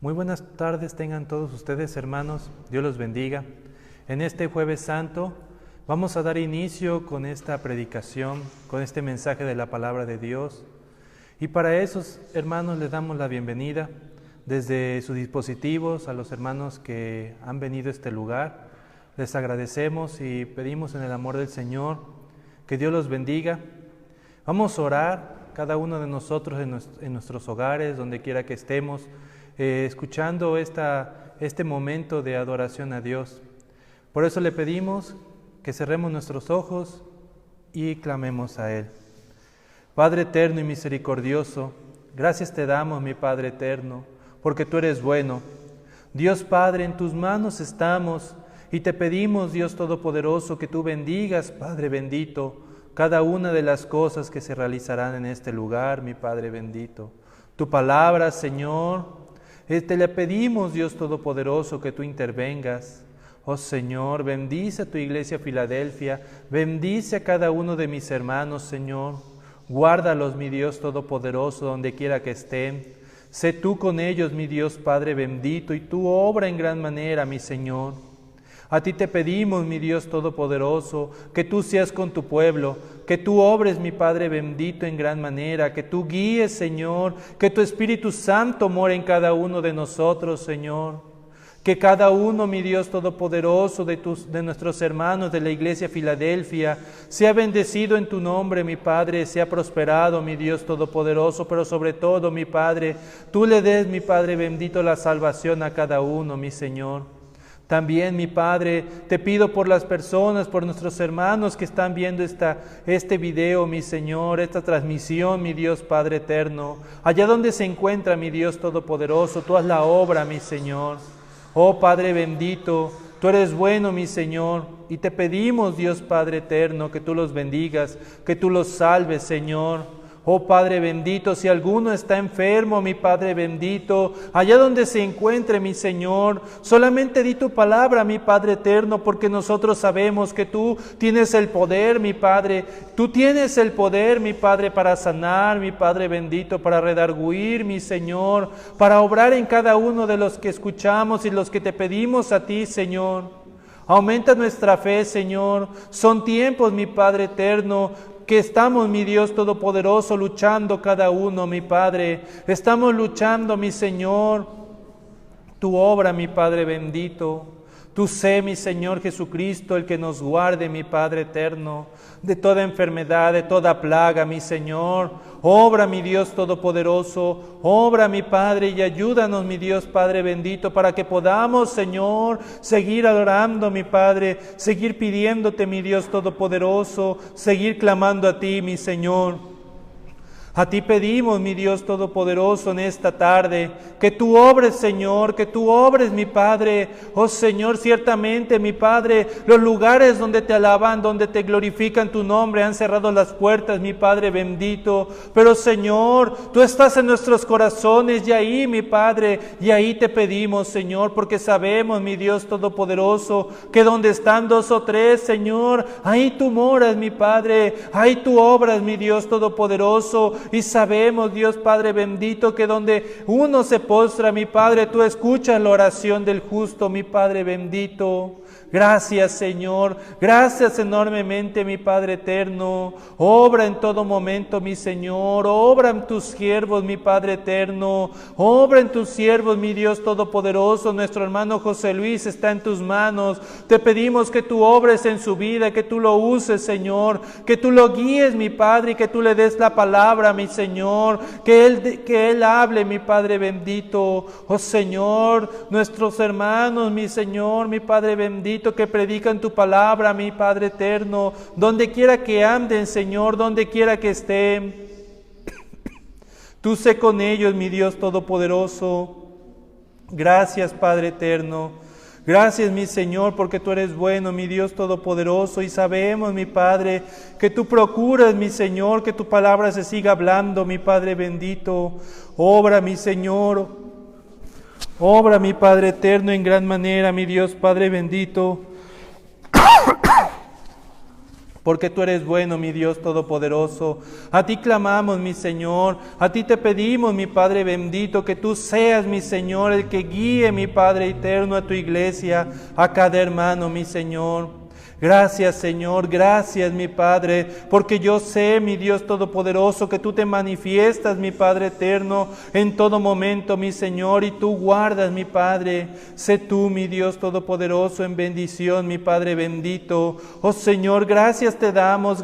Muy buenas tardes tengan todos ustedes, hermanos. Dios los bendiga. En este Jueves Santo vamos a dar inicio con esta predicación, con este mensaje de la palabra de Dios. Y para esos hermanos les damos la bienvenida desde sus dispositivos a los hermanos que han venido a este lugar. Les agradecemos y pedimos en el amor del Señor que Dios los bendiga. Vamos a orar cada uno de nosotros en nuestros hogares, donde quiera que estemos, escuchando este momento de adoración a Dios. Por eso le pedimos que cerremos nuestros ojos y clamemos a Él. Padre eterno y misericordioso, gracias te damos, mi Padre eterno, porque tú eres bueno. Dios Padre, en tus manos estamos y te pedimos, Dios Todopoderoso, que tú bendigas, Padre bendito, cada una de las cosas que se realizarán en este lugar, mi Padre bendito. Tu palabra, Señor, te le pedimos, Dios Todopoderoso, que tú intervengas. Oh Señor, bendice a tu iglesia Filadelfia, bendice a cada uno de mis hermanos, Señor. Guárdalos, mi Dios Todopoderoso, donde quiera que estén. Sé tú con ellos, mi Dios Padre bendito, y tú obra en gran manera, mi Señor. A ti te pedimos, mi Dios Todopoderoso, que tú seas con tu pueblo, que tú obres, mi Padre bendito, en gran manera, que tú guíes, Señor, que tu Espíritu Santo more en cada uno de nosotros, Señor. Que cada uno, mi Dios Todopoderoso, de nuestros hermanos de la iglesia Filadelfia, sea bendecido en tu nombre, mi Padre, sea prosperado, mi Dios Todopoderoso, pero sobre todo, mi Padre, tú le des, mi Padre bendito, la salvación a cada uno, mi Señor. También, mi Padre, te pido por las personas, por nuestros hermanos que están viendo este video, mi Señor, esta transmisión, mi Dios Padre eterno. Allá donde se encuentra, mi Dios Todopoderoso, tú haz la obra, mi Señor. Oh Padre bendito, tú eres bueno, mi Señor, y te pedimos, Dios Padre eterno, que tú los bendigas, que tú los salves, Señor. Oh Padre bendito, si alguno está enfermo, mi Padre bendito, allá donde se encuentre, mi Señor, solamente di tu palabra, mi Padre eterno, porque nosotros sabemos que tú tienes el poder, mi Padre. Tú tienes el poder, mi Padre, para sanar, mi Padre bendito, para redarguir, mi Señor, para obrar en cada uno de los que escuchamos y los que te pedimos a ti, Señor. Aumenta nuestra fe, Señor. Son tiempos, mi Padre eterno, que estamos, mi Dios Todopoderoso, luchando cada uno, mi Padre. Estamos luchando, mi Señor. Tu obra, mi Padre bendito. Tú sé, mi Señor Jesucristo, el que nos guarde, mi Padre eterno, de toda enfermedad, de toda plaga, mi Señor. Obra, mi Dios Todopoderoso, obra, mi Padre, y ayúdanos, mi Dios Padre bendito, para que podamos, Señor, seguir adorando, mi Padre, seguir pidiéndote, mi Dios Todopoderoso, seguir clamando a ti, mi Señor. A ti pedimos, mi Dios Todopoderoso, en esta tarde, que tú obres, Señor, que tú obres, mi Padre. Oh Señor, ciertamente, mi Padre, los lugares donde te alaban, donde te glorifican tu nombre, han cerrado las puertas, mi Padre bendito. Pero Señor, tú estás en nuestros corazones y ahí, mi Padre, y ahí te pedimos, Señor, porque sabemos, mi Dios Todopoderoso, que donde están dos o tres, Señor, ahí tú moras, mi Padre, ahí tú obras, mi Dios Todopoderoso. Y sabemos, Dios Padre bendito, que donde uno se postra, mi Padre, tú escuchas la oración del justo, mi Padre bendito. Gracias, Señor, gracias enormemente, mi Padre eterno. Obra en todo momento, mi Señor, obra en tus siervos, mi Padre eterno. Obra en tus siervos, mi Dios Todopoderoso. Nuestro hermano José Luis está en tus manos. Te pedimos que tú obres en su vida, que tú lo uses, Señor, que tú lo guíes, mi Padre, y que tú le des la palabra, mi Señor, que Él hable, mi Padre bendito. Oh Señor, nuestros hermanos, mi Señor, mi Padre bendito, que predican tu palabra, mi Padre eterno, donde quiera que anden, Señor, donde quiera que estén. Tú sé con ellos, mi Dios Todopoderoso. Gracias, Padre eterno. Gracias, mi Señor, porque tú eres bueno, mi Dios Todopoderoso, y sabemos, mi Padre, que tú procuras, mi Señor, que tu palabra se siga hablando, mi Padre bendito. Obra, mi Señor. Obra, mi Padre eterno, en gran manera, mi Dios Padre bendito. porque tú eres bueno, mi Dios Todopoderoso. A ti clamamos, mi Señor, a ti te pedimos, mi Padre bendito, que tú seas, mi Señor, el que guíe, mi Padre eterno, a tu iglesia, a cada hermano, mi Señor. Gracias, Señor, gracias, mi Padre, porque yo sé, mi Dios Todopoderoso, que tú te manifiestas, mi Padre eterno, en todo momento, mi Señor, y tú guardas, mi Padre. Sé tú, mi Dios Todopoderoso, en bendición, mi Padre bendito. Oh Señor, gracias te damos,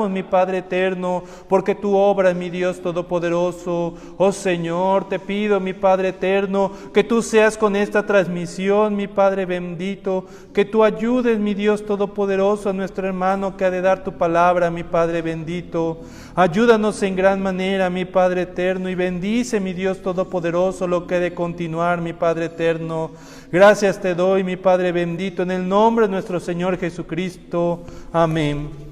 mi Padre eterno, porque tú obras, mi Dios Todopoderoso. Oh Señor, te pido, mi Padre eterno, que tú seas con esta transmisión, mi Padre bendito, que tú ayudes, mi Dios Todopoderoso, a nuestro hermano que ha de dar tu palabra, mi Padre bendito. Ayúdanos en gran manera, mi Padre eterno, y bendice, mi Dios Todopoderoso, lo que ha de continuar, mi Padre eterno. Gracias te doy, mi Padre bendito, en el nombre de nuestro Señor Jesucristo. Amén.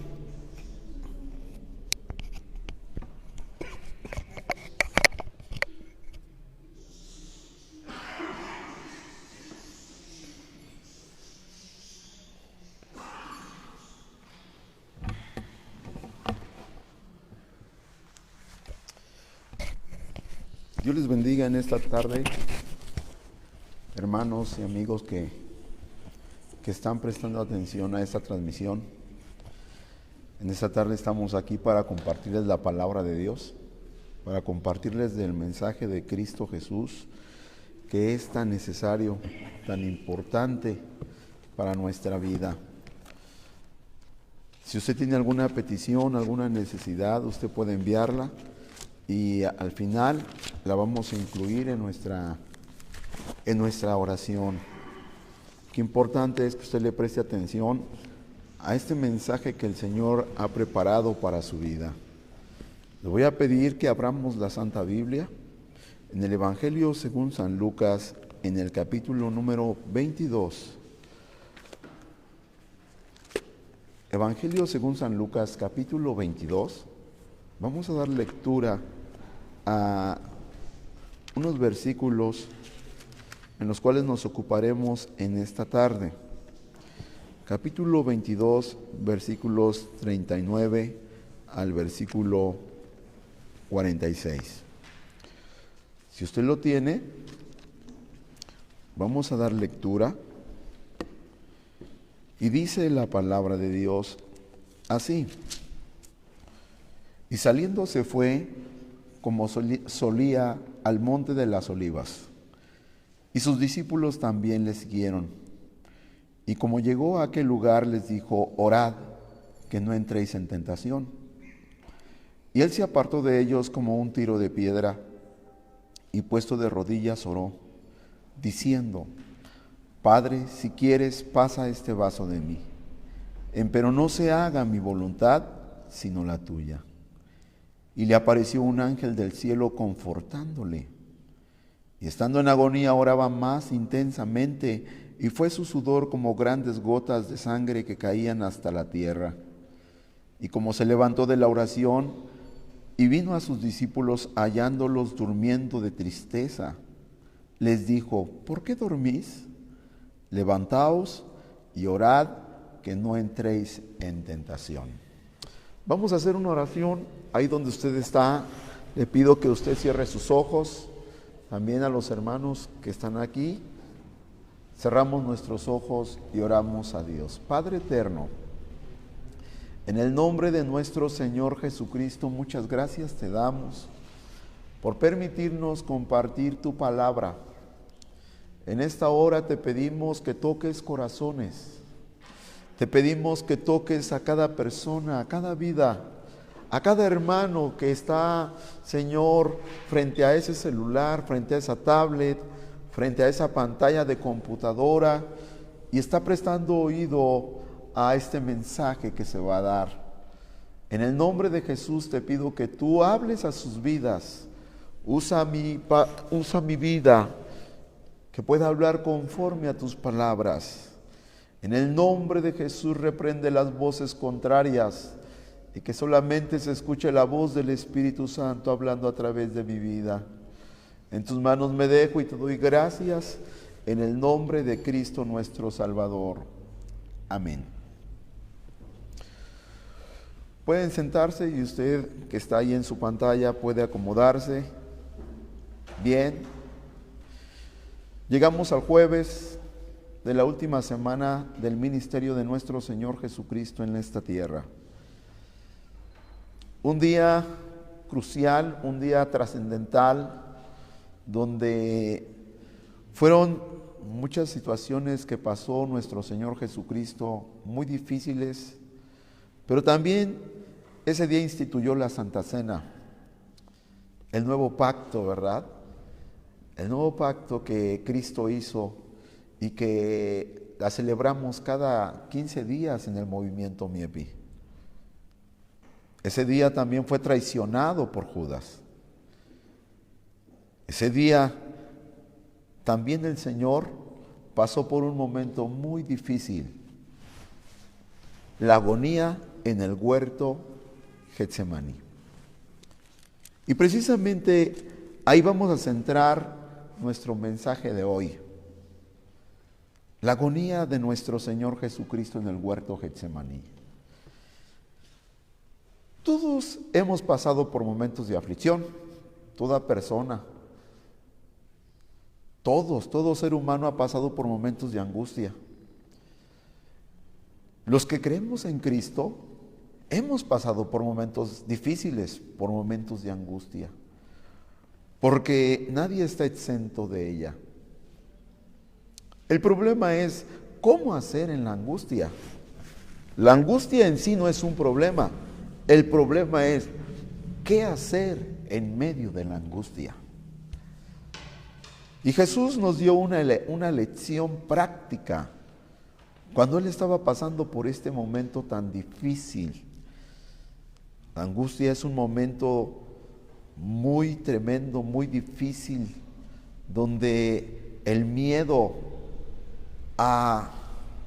Dios les bendiga en esta tarde, hermanos y amigos que están prestando atención a esta transmisión. En esta tarde estamos aquí para compartirles la palabra de Dios, para compartirles del mensaje de Cristo Jesús, que es tan necesario, tan importante para nuestra vida. Si usted tiene alguna petición, alguna necesidad, usted puede enviarla. Y al final la vamos a incluir en nuestra oración. Qué importante es que usted le preste atención a este mensaje que el Señor ha preparado para su vida. Le voy a pedir que abramos la Santa Biblia en el Evangelio según San Lucas, en el capítulo número 22. Evangelio según San Lucas, capítulo 22. Vamos a dar lectura a unos versículos en los cuales nos ocuparemos en esta tarde. Capítulo 22, versículos 39 al versículo 46. Si usted lo tiene, vamos a dar lectura. Y dice la palabra de Dios así: y saliendo se fue, como solía, al monte de las Olivas, y sus discípulos también le siguieron. Y como llegó a aquel lugar, les dijo: orad, que no entréis en tentación. Y él se apartó de ellos como un tiro de piedra, y puesto de rodillas oró, diciendo: Padre, si quieres, pasa este vaso de mí, pero no se haga mi voluntad, sino la tuya. Y le apareció un ángel del cielo confortándole. Y estando en agonía oraba más intensamente, y fue su sudor como grandes gotas de sangre que caían hasta la tierra. Y como se levantó de la oración y vino a sus discípulos hallándolos durmiendo de tristeza, les dijo: ¿por qué dormís? Levantaos y orad, que no entréis en tentación. Vamos a hacer una oración. Ahí donde usted está, le pido que usted cierre sus ojos. También a los hermanos que están aquí, cerramos nuestros ojos y oramos a Dios. Padre eterno, en el nombre de nuestro Señor Jesucristo, muchas gracias te damos por permitirnos compartir tu palabra. En esta hora te pedimos que toques corazones. Te pedimos que toques a cada persona, a cada vida, a cada hermano que está, Señor, frente a ese celular, frente a esa tablet, frente a esa pantalla de computadora, y está prestando oído a este mensaje que se va a dar. En el nombre de Jesús te pido que tú hables a sus vidas. Usa mi vida, que pueda hablar conforme a tus palabras. En el nombre de Jesús reprende las voces contrarias y que solamente se escuche la voz del Espíritu Santo hablando a través de mi vida. En tus manos me dejo y te doy gracias en el nombre de Cristo nuestro Salvador. Amén. Pueden sentarse y usted que está ahí en su pantalla puede acomodarse. Bien. Llegamos al jueves de la última semana del ministerio de nuestro Señor Jesucristo en esta tierra. Un día crucial, un día trascendental, donde fueron muchas situaciones que pasó nuestro Señor Jesucristo, muy difíciles, pero también ese día instituyó la Santa Cena, el nuevo pacto, ¿verdad? El nuevo pacto que Cristo hizo y que la celebramos cada 15 días en el movimiento Miepi. Ese día también fue traicionado por Judas. Ese día también el Señor pasó por un momento muy difícil, la agonía en el huerto Getsemaní. Y precisamente ahí vamos a centrar nuestro mensaje de hoy. La agonía de nuestro Señor Jesucristo en el huerto Getsemaní. Todos hemos pasado por momentos de aflicción, toda persona. Todo ser humano ha pasado por momentos de angustia. Los que creemos en Cristo hemos pasado por momentos difíciles, por momentos de angustia, porque nadie está exento de ella. El problema es cómo hacer en la angustia. La angustia en sí no es un problema. El problema es qué hacer en medio de la angustia. Y Jesús nos dio una lección práctica cuando Él estaba pasando por este momento tan difícil. La angustia es un momento muy tremendo, muy difícil, donde el miedo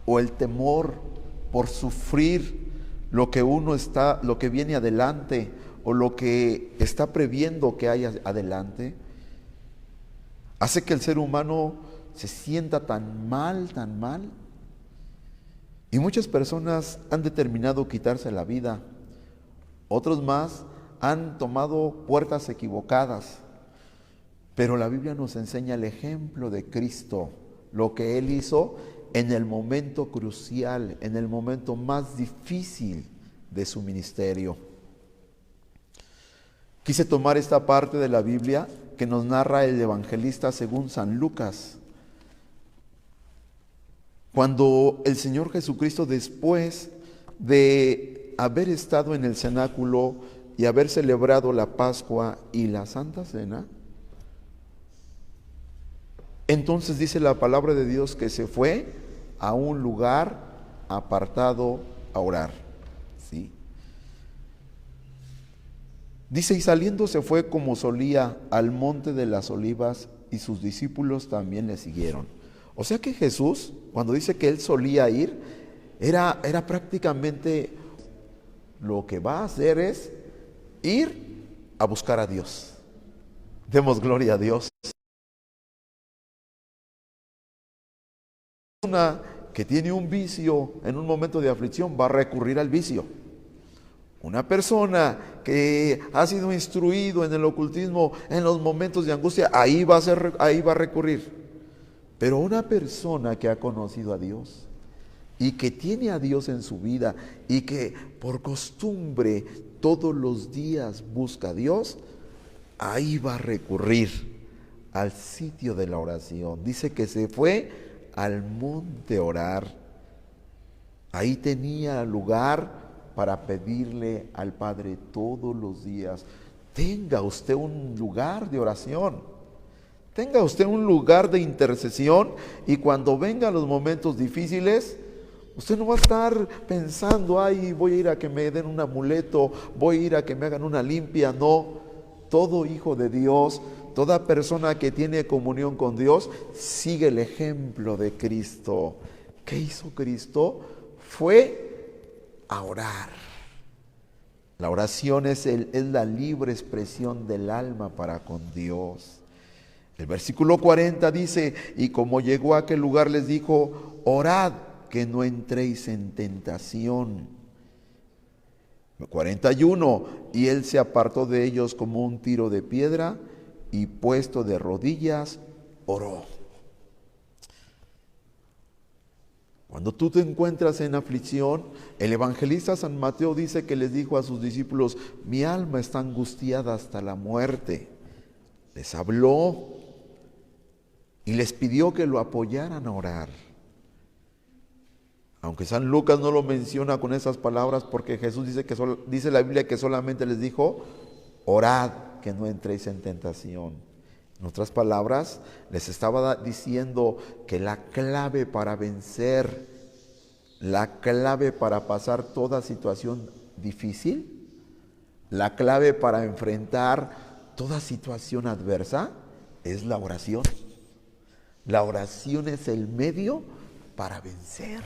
o el temor por sufrir lo que viene adelante o lo que está previendo que haya adelante, hace que el ser humano se sienta tan mal, y muchas personas han determinado quitarse la vida. Otros más han tomado puertas equivocadas, pero la Biblia nos enseña el ejemplo de Cristo, lo que Él hizo en el momento crucial, en el momento más difícil de su ministerio. Quise tomar esta parte de la Biblia que nos narra el evangelista según San Lucas. Cuando el Señor Jesucristo, después de haber estado en el cenáculo y haber celebrado la Pascua y la Santa Cena, entonces dice la palabra de Dios que se fue a un lugar apartado a orar. ¿Sí? Dice, y saliendo se fue como solía al monte de las olivas, y sus discípulos también le siguieron. O sea que Jesús, cuando dice que Él solía ir, era prácticamente lo que va a hacer es ir a buscar a Dios. Demos gloria a Dios. Una que tiene un vicio en un momento de aflicción va a recurrir al vicio. Una persona que ha sido instruido en el ocultismo en los momentos de angustia, ahí va a recurrir. Pero una persona que ha conocido a Dios y que tiene a Dios en su vida y que por costumbre todos los días busca a Dios, ahí va a recurrir al sitio de la oración. Dice que se fue al monte a orar. Ahí tenía lugar para pedirle al Padre todos los días. Tenga usted un lugar de oración. Tenga usted un lugar de intercesión, y cuando vengan los momentos difíciles, usted no va a estar pensando, ay, voy a ir a que me den un amuleto, voy a ir a que me hagan una limpia. No, todo hijo de Dios, toda persona que tiene comunión con Dios, sigue el ejemplo de Cristo. ¿Qué hizo Cristo? Fue a orar. La oración es la libre expresión del alma para con Dios. El versículo 40 dice, y como llegó a aquel lugar les dijo, orad que no entréis en tentación. 41. Y él se apartó de ellos como un tiro de piedra y puesto de rodillas, oró. Cuando tú te encuentras en aflicción, el evangelista San Mateo dice que les dijo a sus discípulos: mi alma está angustiada hasta la muerte. Les habló y les pidió que lo apoyaran a orar. Aunque San Lucas no lo menciona con esas palabras, porque Jesús dice la Biblia que solamente les dijo: orad, que no entréis en tentación. En otras palabras, les estaba diciendo que la clave para vencer, la clave para pasar toda situación difícil, la clave para enfrentar toda situación adversa es la oración. La oración es el medio para vencer.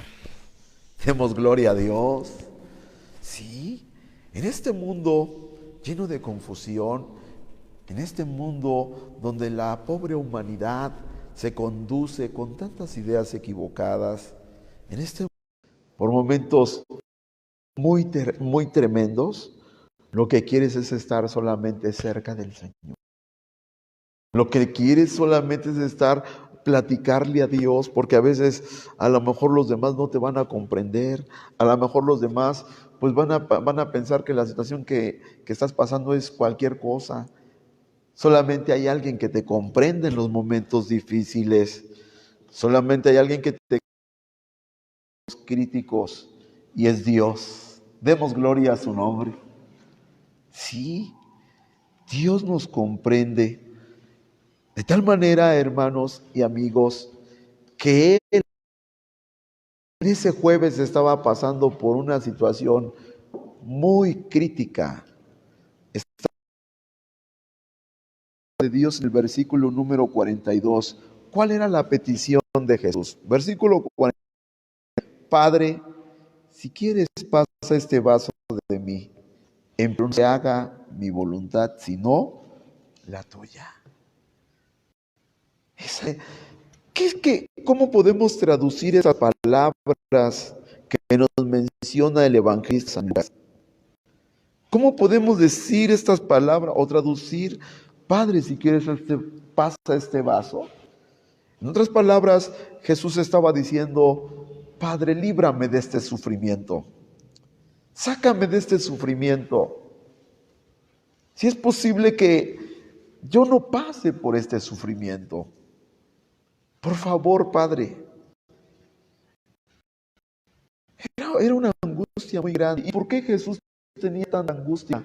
Demos gloria a Dios. Sí, en este mundo lleno de confusión, en este mundo donde la pobre humanidad se conduce con tantas ideas equivocadas, en este por momentos muy tremendos, lo que quieres es estar solamente cerca del Señor. Lo que quieres solamente es platicarle a Dios, porque a veces a lo mejor los demás no te van a comprender, a lo mejor los demás pues van a pensar que la situación que estás pasando es cualquier cosa. Solamente hay alguien que te comprende en los momentos difíciles, solamente hay alguien que te críticos, y es Dios. Demos gloria a su nombre. Sí, Dios nos comprende. De tal manera, hermanos y amigos, que él ese jueves estaba pasando por una situación muy crítica. Está de Dios en el versículo número 42. ¿Cuál era la petición de Jesús? Versículo 40. Padre, si quieres, pasa este vaso de mí. En pronto se haga mi voluntad, si no, la tuya. ¿Cómo podemos traducir esas palabras que nos menciona el evangelista San Lucas? ¿Cómo podemos decir estas palabras o traducir: Padre, si quieres, pasa este vaso? En otras palabras, Jesús estaba diciendo: Padre, líbrame de este sufrimiento. Sácame de este sufrimiento. Si es posible que yo no pase por este sufrimiento, por favor, Padre. Era una angustia muy grande. ¿Y por qué Jesús tenía tanta angustia?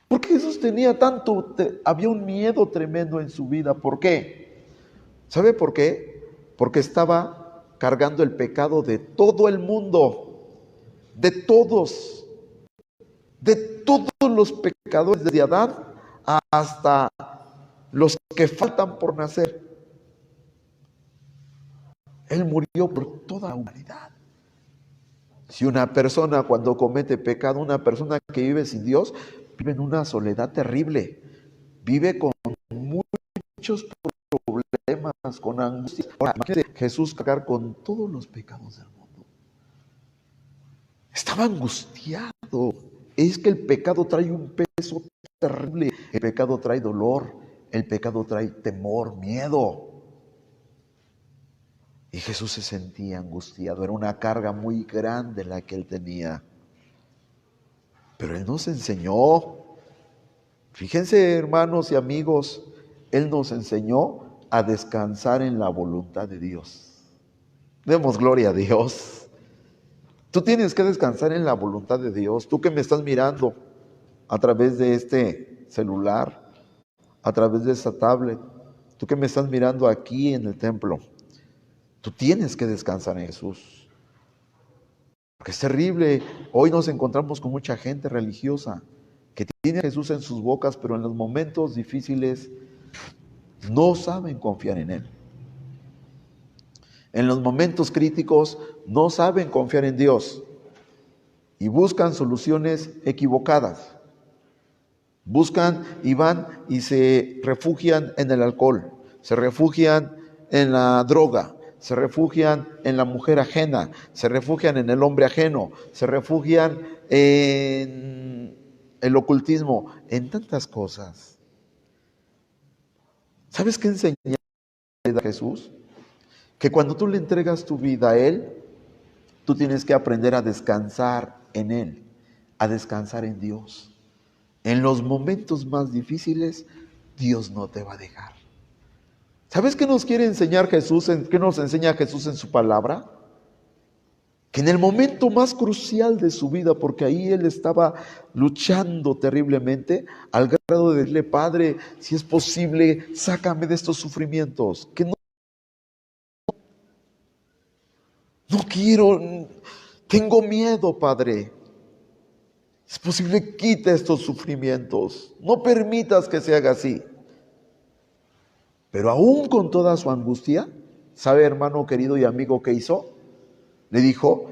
¿Por qué Jesús tenía había un miedo tremendo en su vida? ¿Por qué? ¿Sabe por qué? Porque estaba cargando el pecado de todo el mundo, de todos los pecadores, desde Adán hasta los que faltan por nacer. Él murió por toda la humanidad. Si una persona cuando comete pecado, una persona que vive sin Dios, vive en una soledad terrible, vive con muchos problemas, con angustia. Ahora, imagínate Jesús cargar con todos los pecados del mundo. Estaba angustiado. Es que el pecado trae un peso terrible. El pecado trae dolor, el pecado trae temor, miedo. Y Jesús se sentía angustiado, era una carga muy grande la que él tenía. Pero Él nos enseñó, fíjense hermanos y amigos, Él nos enseñó a descansar en la voluntad de Dios. Demos gloria a Dios. Tú tienes que descansar en la voluntad de Dios. Tú que me estás mirando a través de este celular, a través de esta tablet, tú que me estás mirando aquí en el templo, tú tienes que descansar en Jesús. Porque es terrible. Hoy nos encontramos con mucha gente religiosa que tiene a Jesús en sus bocas, pero en los momentos difíciles no saben confiar en Él. En los momentos críticos no saben confiar en Dios y buscan soluciones equivocadas. Buscan y van y se refugian en el alcohol, se refugian en la droga, se refugian en la mujer ajena, se refugian en el hombre ajeno, se refugian en el ocultismo, en tantas cosas. ¿Sabes qué enseña a Jesús? Que cuando tú le entregas tu vida a Él, tú tienes que aprender a descansar en Él, a descansar en Dios. En los momentos más difíciles, Dios no te va a dejar. ¿Sabes qué nos quiere enseñar Jesús? ¿Qué nos enseña Jesús en su palabra? Que en el momento más crucial de su vida, porque ahí Él estaba luchando terriblemente, al grado de decirle: Padre, si es posible, sácame de estos sufrimientos, que no quiero, tengo miedo, Padre. Es posible, quita estos sufrimientos, no permitas que se haga así. Pero aún con toda su angustia, ¿sabe, hermano querido y amigo, qué hizo? Le dijo: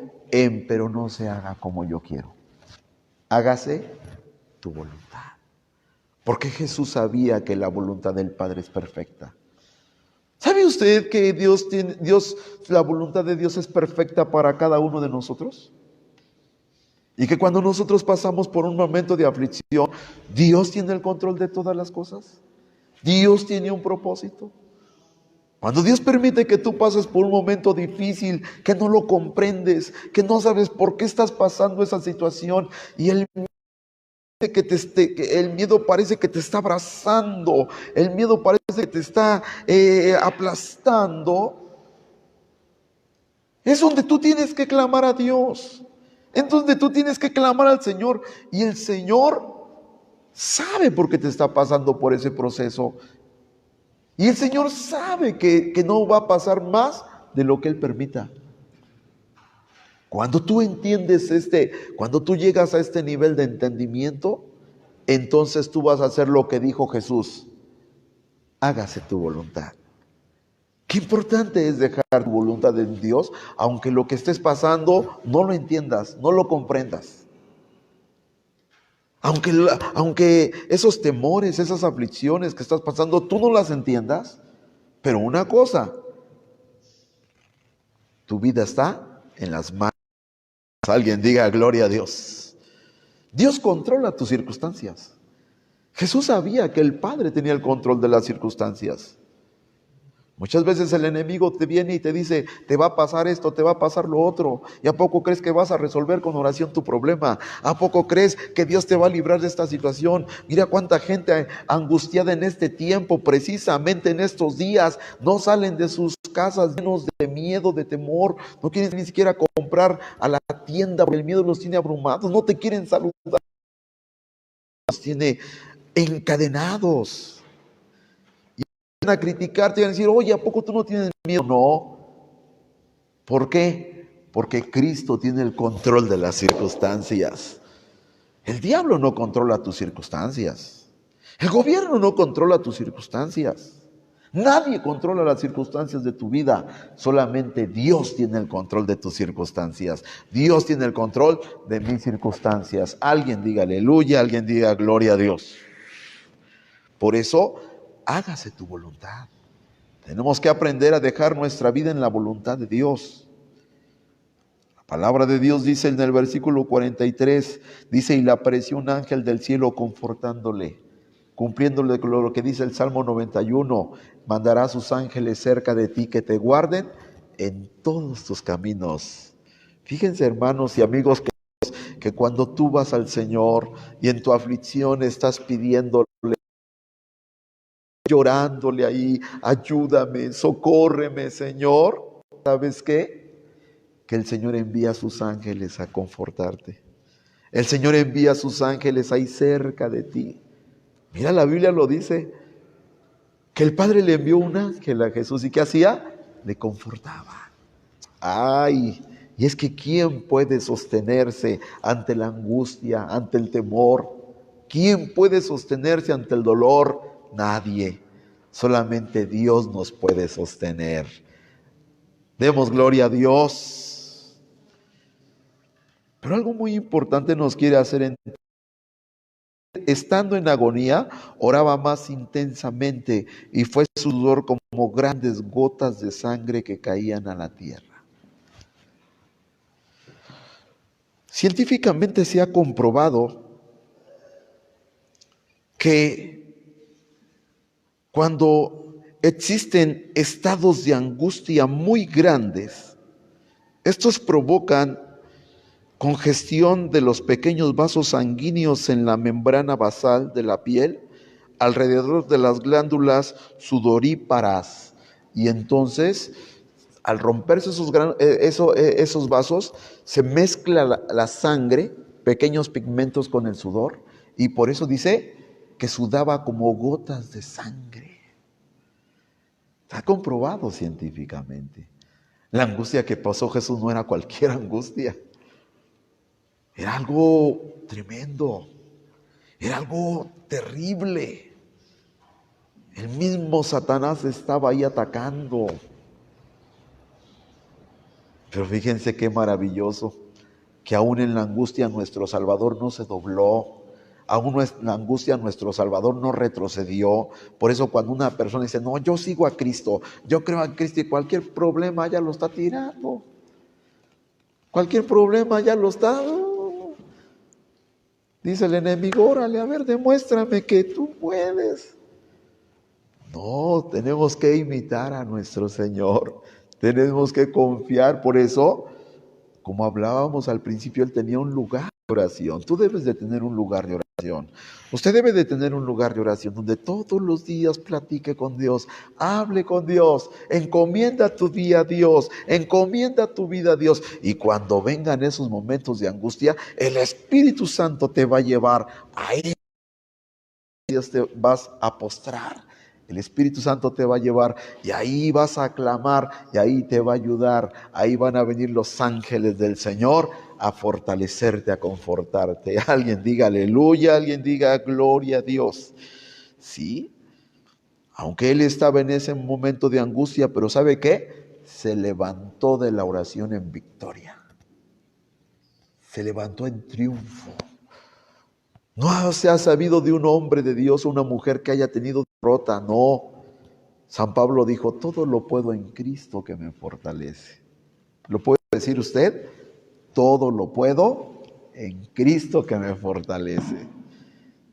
pero no se haga como yo quiero, hágase tu voluntad. Porque Jesús sabía que la voluntad del Padre es perfecta. ¿Sabe usted que la voluntad de Dios es perfecta para cada uno de nosotros? Y que cuando nosotros pasamos por un momento de aflicción, Dios tiene el control de todas las cosas. Dios tiene un propósito. Cuando Dios permite que tú pases por un momento difícil, que no lo comprendes, que no sabes por qué estás pasando esa situación, y el miedo parece que te está abrazando, el miedo parece que te está aplastando, es donde tú tienes que clamar a Dios, es donde tú tienes que clamar al Señor, y el Señor sabe por qué te está pasando por ese proceso. Y el Señor sabe que no va a pasar más de lo que Él permita. Cuando tú entiendes cuando tú llegas a este nivel de entendimiento, entonces tú vas a hacer lo que dijo Jesús: hágase tu voluntad. Qué importante es dejar tu voluntad en Dios, aunque lo que estés pasando no lo entiendas, no lo comprendas. Aunque esos temores, esas aflicciones que estás pasando, tú no las entiendas, pero una cosa, tu vida está en las manos. Alguien diga: gloria a Dios. Dios controla tus circunstancias. Jesús sabía que el Padre tenía el control de las circunstancias. Muchas veces el enemigo te viene y te dice: te va a pasar esto, te va a pasar lo otro. ¿Y a poco crees que vas a resolver con oración tu problema? ¿A poco crees que Dios te va a librar de esta situación? Mira cuánta gente angustiada en este tiempo, precisamente en estos días, no salen de sus casas llenos de miedo, de temor. No quieren ni siquiera comprar a la tienda porque el miedo los tiene abrumados. No te quieren saludar, los tiene encadenados. A criticarte y a decir: oye, ¿a poco tú no tienes miedo? No. ¿Por qué? Porque Cristo tiene el control de las circunstancias. El diablo no controla tus circunstancias. El gobierno no controla tus circunstancias. Nadie controla las circunstancias de tu vida. Solamente Dios tiene el control de tus circunstancias. Dios tiene el control de mis circunstancias. Alguien diga aleluya, alguien diga gloria a Dios. Por eso, hágase tu voluntad. Tenemos que aprender a dejar nuestra vida en la voluntad de Dios. La palabra de Dios dice en el versículo 43, dice: y le apareció un ángel del cielo confortándole, cumpliéndole lo que dice el Salmo 91, mandará a sus ángeles cerca de ti que te guarden en todos tus caminos. Fíjense, hermanos y amigos, que cuando tú vas al Señor y en tu aflicción estás pidiéndole, llorándole ahí: ayúdame, socórreme, Señor. ¿Sabes qué? Que el Señor envía a sus ángeles a confortarte. El Señor envía a sus ángeles ahí cerca de ti. Mira, la Biblia lo dice, que el Padre le envió un ángel a Jesús. ¿Y qué hacía? Le confortaba. Ay, y es que ¿quién puede sostenerse ante la angustia, ante el temor? ¿Quién puede sostenerse ante el dolor? Nadie. Solamente Dios nos puede sostener. Demos gloria a Dios. Pero algo muy importante nos quiere hacer entender estando en agonía, oraba más intensamente y fue su sudor como grandes gotas de sangre que caían a la tierra. Científicamente se ha comprobado que cuando existen estados de angustia muy grandes, estos provocan congestión de los pequeños vasos sanguíneos en la membrana basal de la piel, alrededor de las glándulas sudoríparas. Y entonces, al romperse esos vasos, se mezcla la sangre, pequeños pigmentos con el sudor, y por eso dice que sudaba como gotas de sangre. Está comprobado científicamente. La angustia que pasó Jesús no era cualquier angustia. Era algo tremendo, era algo terrible. El mismo Satanás estaba ahí atacando. Pero fíjense qué maravilloso, que aún en la angustia nuestro Salvador no se dobló, aún en la angustia nuestro Salvador no retrocedió. Por eso cuando una persona dice, no, yo sigo a Cristo, yo creo a Cristo, y cualquier problema ya lo está tirando, cualquier problema ya lo está... Dice el enemigo, órale, a ver, demuéstrame que tú puedes. No, tenemos que imitar a nuestro Señor. Tenemos que confiar. Por eso, como hablábamos al principio, Él tenía un lugar de oración. Tú debes de tener un lugar de oración. Usted debe de tener un lugar de oración donde todos los días platique con Dios, hable con Dios, encomienda tu día a Dios, encomienda tu vida a Dios. Y cuando vengan esos momentos de angustia, el Espíritu Santo te va a llevar ahí. Te vas a postrar. El Espíritu Santo te va a llevar y ahí vas a clamar y ahí te va a ayudar. Ahí van a venir los ángeles del Señor a fortalecerte, a confortarte. Alguien diga aleluya, alguien diga gloria a Dios. Sí, aunque él estaba en ese momento de angustia, pero ¿sabe qué? Se levantó de la oración en victoria. Se levantó en triunfo. No se ha sabido de un hombre de Dios o una mujer que haya tenido derrota, no. San Pablo dijo, todo lo puedo en Cristo que me fortalece. ¿Lo puede decir usted? Todo lo puedo en Cristo que me fortalece.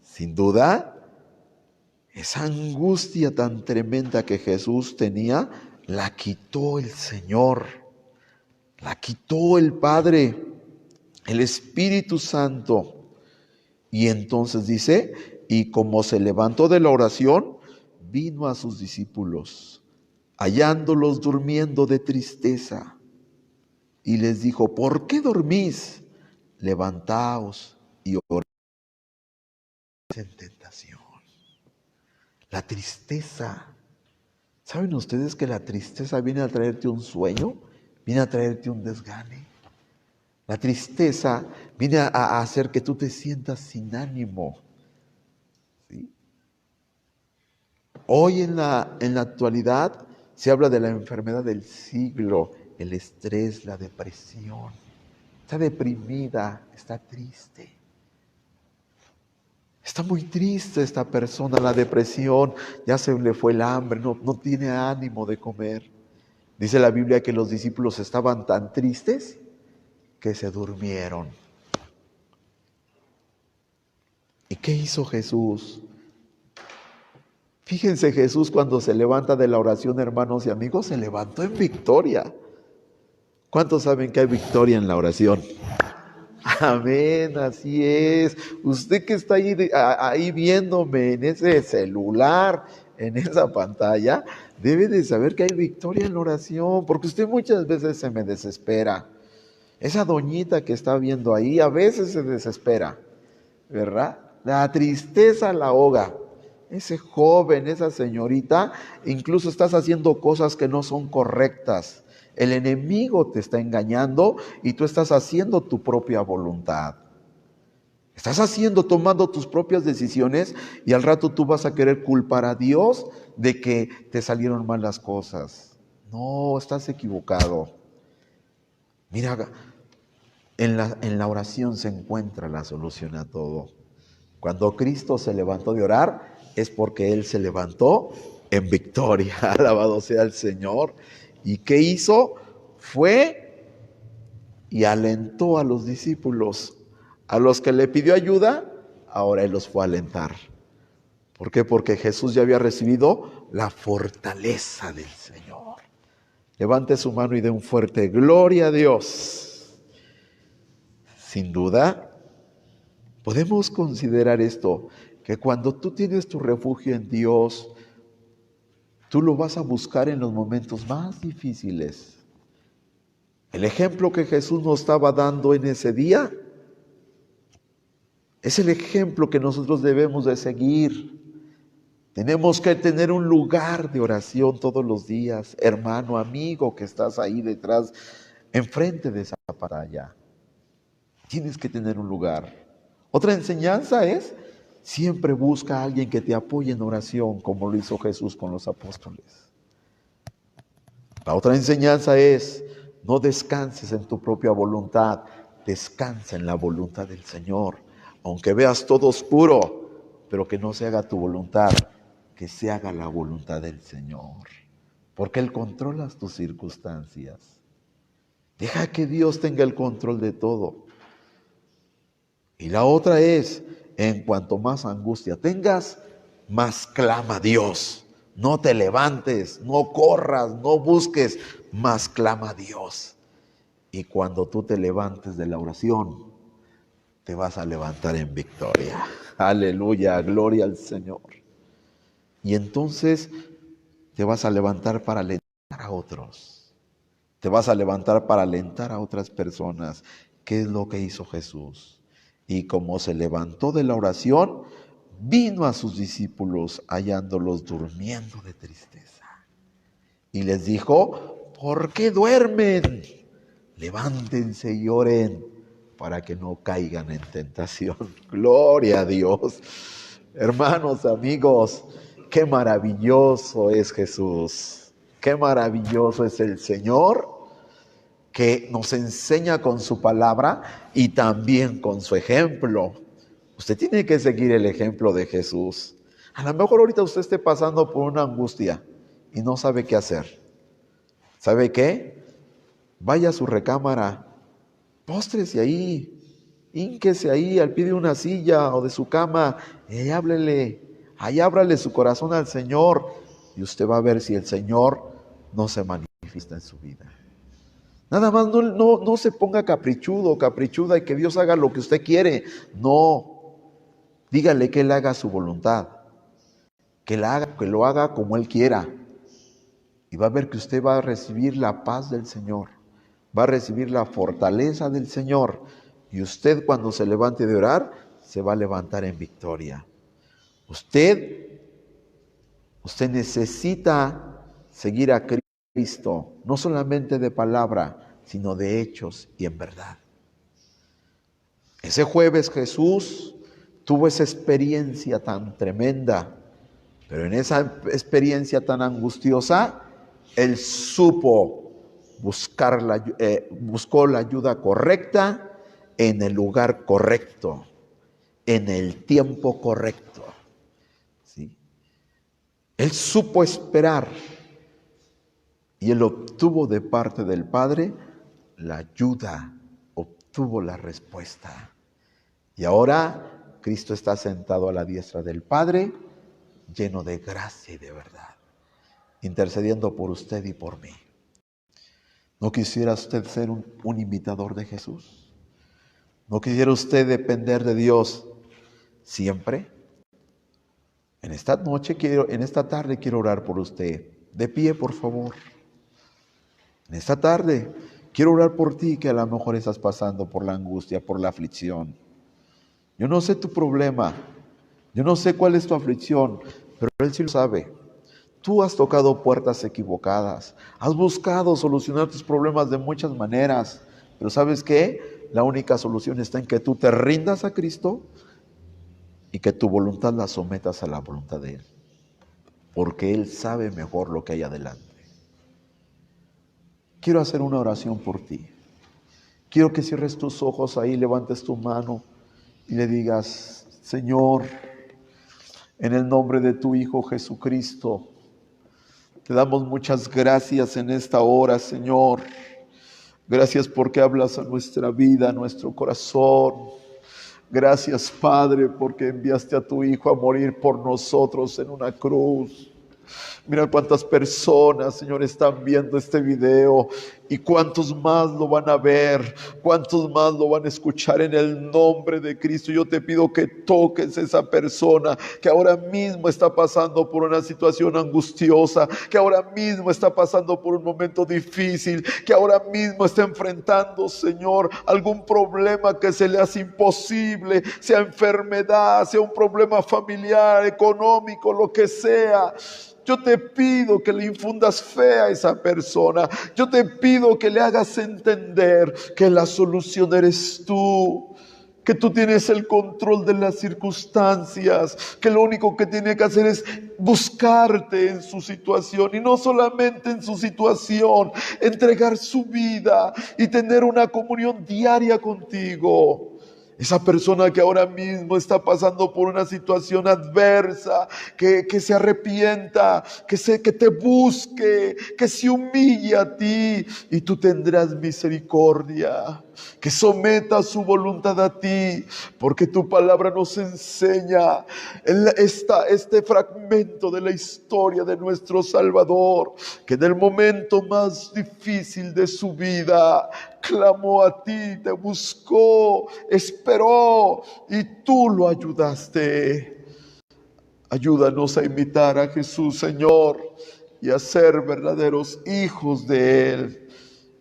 Sin duda, esa angustia tan tremenda que Jesús tenía, la quitó el Señor, la quitó el Padre, el Espíritu Santo. Y entonces dice, y como se levantó de la oración, vino a sus discípulos, hallándolos durmiendo de tristeza, y les dijo, ¿por qué dormís? Levantaos y orad en tentación. La tristeza. ¿Saben ustedes que la tristeza viene a traerte un sueño? Viene a traerte un desgane. La tristeza viene a hacer que tú te sientas sin ánimo. ¿Sí? Hoy en la actualidad se habla de la enfermedad del siglo, el estrés, la depresión. Está deprimida, está triste. Está muy triste esta persona, la depresión, ya se le fue el hambre, no tiene ánimo de comer. Dice la Biblia que los discípulos estaban tan tristes que se durmieron. ¿Y qué hizo Jesús? Fíjense, Jesús cuando se levanta de la oración, hermanos y amigos, se levantó en victoria. ¿Cuántos saben que hay victoria en la oración? Amén, así es. Usted que está ahí viéndome en ese celular, en esa pantalla, debe de saber que hay victoria en la oración, porque usted muchas veces se me desespera. Esa doñita que está viendo ahí a veces se desespera, ¿verdad? La tristeza la ahoga. Ese joven, esa señorita, incluso estás haciendo cosas que no son correctas. El enemigo te está engañando y tú estás haciendo tu propia voluntad. Estás tomando tus propias decisiones y al rato tú vas a querer culpar a Dios de que te salieron mal las cosas. No, estás equivocado. Mira, en la oración se encuentra la solución a todo. Cuando Cristo se levantó de orar, es porque Él se levantó en victoria. Alabado sea el Señor. ¿Y qué hizo? Fue y alentó a los discípulos. A los que le pidió ayuda, ahora Él los fue a alentar. ¿Por qué? Porque Jesús ya había recibido la fortaleza del Señor. Levante su mano y dé un fuerte gloria a Dios. Sin duda, podemos considerar esto, que cuando tú tienes tu refugio en Dios, tú lo vas a buscar en los momentos más difíciles. El ejemplo que Jesús nos estaba dando en ese día es el ejemplo que nosotros debemos de seguir. Tenemos que tener un lugar de oración todos los días, hermano, amigo que estás ahí detrás, enfrente de esa pantalla. Tienes que tener un lugar. Otra enseñanza es, siempre busca a alguien que te apoye en oración, como lo hizo Jesús con los apóstoles. La otra enseñanza es, no descanses en tu propia voluntad, descansa en la voluntad del Señor. Aunque veas todo oscuro, pero que no se haga tu voluntad, que se haga la voluntad del Señor. Porque Él controla tus circunstancias. Deja que Dios tenga el control de todo. Y la otra es, en cuanto más angustia tengas, más clama a Dios. No te levantes, no corras, no busques, más clama a Dios. Y cuando tú te levantes de la oración, te vas a levantar en victoria. Aleluya, gloria al Señor. Y entonces te vas a levantar para alentar a otros. Te vas a levantar para alentar a otras personas. ¿Qué es lo que hizo Jesús? Y como se levantó de la oración, vino a sus discípulos hallándolos durmiendo de tristeza. Y les dijo, ¿por qué duermen? Levántense y oren para que no caigan en tentación. Gloria a Dios. Hermanos, amigos, qué maravilloso es Jesús. Qué maravilloso es el Señor, que nos enseña con su palabra y también con su ejemplo. Usted tiene que seguir el ejemplo de Jesús. A lo mejor ahorita usted esté pasando por una angustia y no sabe qué hacer. ¿Sabe qué? Vaya a su recámara, póstrese ahí, hínquese ahí al pie de una silla o de su cama y ahí ábrale su corazón al Señor y usted va a ver si el Señor no se manifiesta en su vida. Nada más no se ponga caprichudo, caprichuda y que Dios haga lo que usted quiere. No, dígale que Él haga su voluntad, que lo haga como Él quiera. Y va a ver que usted va a recibir la paz del Señor, va a recibir la fortaleza del Señor. Y usted cuando se levante de orar, se va a levantar en victoria. Usted necesita seguir a Cristo, no solamente de palabra, sino de hechos y en verdad. Ese jueves Jesús tuvo esa experiencia tan tremenda, pero en esa experiencia tan angustiosa, Él buscó la ayuda correcta en el lugar correcto, en el tiempo correcto. ¿Sí? Él supo esperar y Él obtuvo de parte del Padre la ayuda, obtuvo la respuesta. Y ahora Cristo está sentado a la diestra del Padre, lleno de gracia y de verdad, intercediendo por usted y por mí. ¿No quisiera usted ser un imitador de Jesús? ¿No quisiera usted depender de Dios siempre? En esta tarde quiero orar por usted. De pie, por favor. En esta tarde quiero orar por ti, que a lo mejor estás pasando por la angustia, por la aflicción. Yo no sé tu problema, yo no sé cuál es tu aflicción, pero Él sí lo sabe. Tú has tocado puertas equivocadas, has buscado solucionar tus problemas de muchas maneras, pero ¿sabes qué? La única solución está en que tú te rindas a Cristo y que tu voluntad la sometas a la voluntad de Él, porque Él sabe mejor lo que hay adelante. Quiero hacer una oración por ti. Quiero que cierres tus ojos ahí, levantes tu mano y le digas, Señor, en el nombre de tu Hijo Jesucristo, te damos muchas gracias en esta hora, Señor. Gracias porque hablas a nuestra vida, a nuestro corazón. Gracias, Padre, porque enviaste a tu Hijo a morir por nosotros en una cruz. Mira cuántas personas, Señor, están viendo este video y cuántos más lo van a ver, cuántos más lo van a escuchar en el nombre de Cristo. Yo te pido que toques a esa persona que ahora mismo está pasando por una situación angustiosa, que ahora mismo está pasando por un momento difícil, que ahora mismo está enfrentando, Señor, algún problema que se le hace imposible, sea enfermedad, sea un problema familiar, económico, lo que sea. Yo te pido que le infundas fe a esa persona. Yo te pido que le hagas entender que la solución eres tú, que tú tienes el control de las circunstancias, que lo único que tiene que hacer es buscarte en su situación, y no solamente en su situación, entregar su vida y tener una comunión diaria contigo. Esa persona que ahora mismo está pasando por una situación adversa, que se arrepienta, que te busque, que se humille a ti y tú tendrás misericordia. Que someta su voluntad a ti, porque tu palabra nos enseña este fragmento de la historia de nuestro Salvador, que en el momento más difícil de su vida clamó a ti, te buscó, esperó y tú lo ayudaste. Ayúdanos a imitar a Jesús, Señor, y a ser verdaderos hijos de Él.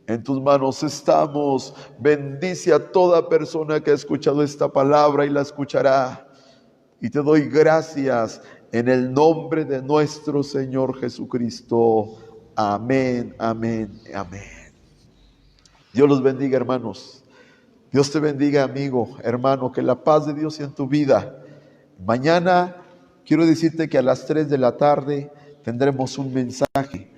En tus manos estamos. Bendice a toda persona que ha escuchado esta palabra y la escuchará. Y te doy gracias en el nombre de nuestro Señor Jesucristo. Amén, amén, amén. Dios los bendiga, hermanos. Dios te bendiga, amigo, hermano, que la paz de Dios sea en tu vida. Mañana quiero decirte que a las 3 de la tarde tendremos un mensaje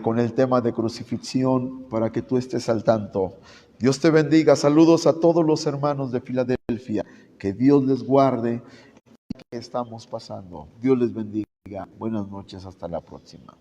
con el tema de crucifixión para que tú estés al tanto. Dios te bendiga. Saludos a todos los hermanos de Filadelfia. Que Dios les guarde. ¿Qué estamos pasando? Dios les bendiga. Buenas noches. Hasta la próxima.